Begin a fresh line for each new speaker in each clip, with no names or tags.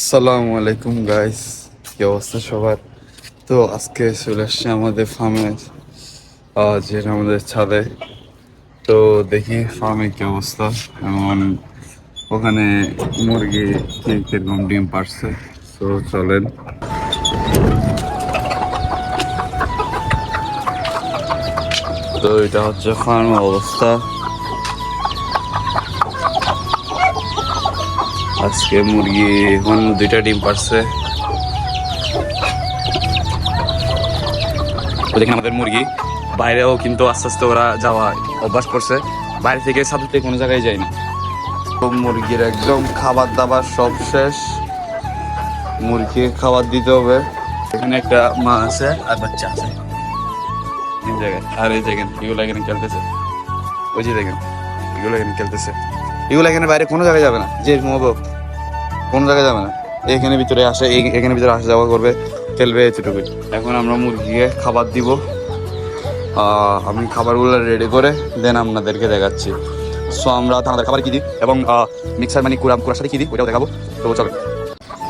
আসসালামু আলাইকুম গাইস, কি অবস্থা সবার? তো আজকে চলে আসছে আমাদের ফার্মে, যেটা আমাদের ছাদে। তো দেখি ফার্মে কি অবস্থা। এমন ওখানে মুরগি কিরকম ডিম পারছে। তো চলেন। তো এটা হচ্ছে ফার্ম অবস্থা। আজকে মুরগি এখন 2টা ডিম পারছে। দেখেন আমাদের মুরগি বাইরেও কিন্তু আস্তে আস্তে ওরা যাওয়া অভ্যাস করছে। বাইরে থেকে সাথে কোনো জায়গায় যায় না। তো মুরগির একদম খাবার দাবার সব শেষ। মুরগি খাবার দিতে হবে। এখানে একটা মা আছে আর বাচ্চা আছে তিন জায়গায়। আর এই দেখেন এগুলো এখানে খেলতেছে। ওই যে দেখেন এগুলো এখানে খেলতেছে। এগুলো এখানে বাইরে কোনো জায়গায় যাবে না, যে ঘুমাবো কোনো জায়গায় যাবে না। এখানে ভিতরে আসে, এখানে ভিতরে আসা যাওয়া করবে, খেলবে, এতটুকুই। এখন আমরা মুরগিকে খাবার দিব। আমি খাবারগুলো রেডি করে দেন আপনাদেরকে দেখাচ্ছি। সো আমরা দানাদার খাবার কী দিই এবং মিক্সার মানে কুড়ার সাথে কী দিই ওইটাও দেখাবো। তো চলো।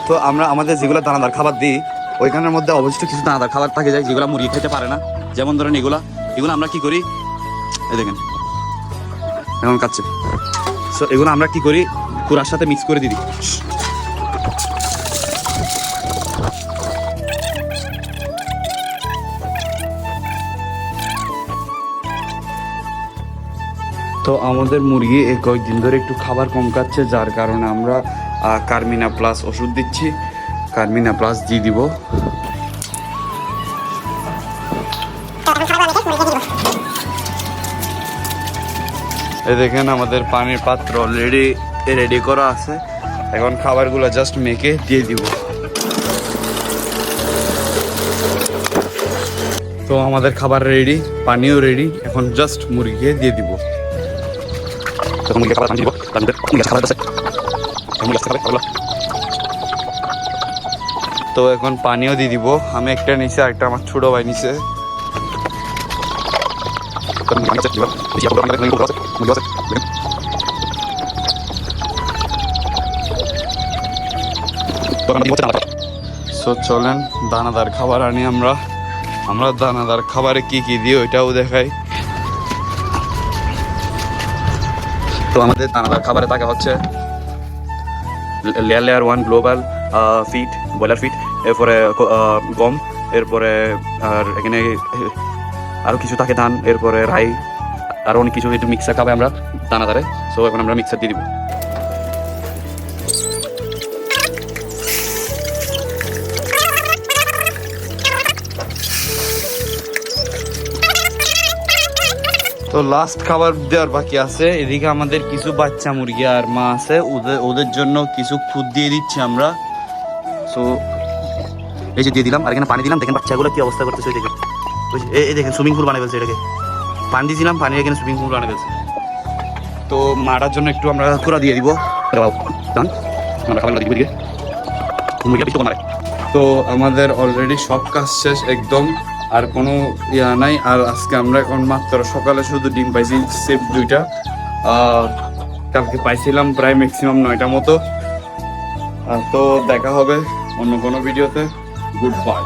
তো আমরা আমাদের যেগুলো দানাদার খাবার দিই ওইখানের মধ্যে অবশ্যই কিছু দানাদার খাবার থাকে যায় যেগুলো মুরগি খেতে পারে না। যেমন ধরেন এগুলো আমরা কী করি, এই দেখেন এখন খাচ্ছে। সো এগুলো আমরা কী করি, কুড়ার সাথে মিক্স করে দিই। তো আমাদের মুরগি এই কয়েকদিন ধরে একটু খাবার কম খাচ্ছে, যার কারণে আমরা কার্মিনা প্লাস ওষুধ দিচ্ছি। কার্মিনা প্লাস দিয়ে দিব। এই দেখেন আমাদের পানির পাত্র অলরেডি রেডি করা আছে। এখন খাবারগুলো জাস্ট মেখে দিয়ে দিব। তো আমাদের খাবার রেডি, পানিও রেডি, এখন জাস্ট মুরগিকে দিয়ে দিব। তো এখন পানিও দিয়ে দিব। আমি একটা নিচে, একটা আমার ছোট ভাই নিচে। চলেন দানাদার খাবার আনি। আমরা দানাদার খাবারে কি কি দিই ওইটাও দেখাই। তো আমাদের দানাদার খাবারে থাকে হচ্ছে layer 1 global feed, broiler feed, এরপরে গম, এরপরে আর এখানে আরও কিছু থাকে ধান, এরপরে রাই, আরও অনেক কিছু। একটু মিক্সার খাবে আমরা দানাদারে। সো এখন আমরা মিক্সার দিয়ে দিব। তো লাস্ট খাবার দেওয়ার বাকি আছে। এদিকে আমাদের কিছু বাচ্চা মুরগি আর মা আছে, ওদের জন্য কিছু খুদ দিয়ে দিচ্ছি আমরা। সো এই যে দিয়ে দিলাম, আর এখানে পানি দিলাম। দেখেন বাচ্চাগুলো কি অবস্থা করতেছে। দেখেন এই দেখেন সুইমিং পুল বানিয়ে ফেলছে। এটাকে পানি দিয়েছিলাম, পানি এখানে সুইমিং পুল বানিয়ে ফেলছে। তো মারার জন্য একটু আমরা খোরা দিয়ে দিব। তো আমাদের অলরেডি সব কাজ শেষ একদম, আর কোনো ইয়া নাই। আর আজকে আমরা এখন মাত্র সকালে শুধু ডিম পাইছি সেফ 2টা। কালকে পাইছিলাম প্রায় ম্যাক্সিমাম 9টা মতো। তো দেখা হবে অন্য কোনো ভিডিওতে। Good bye.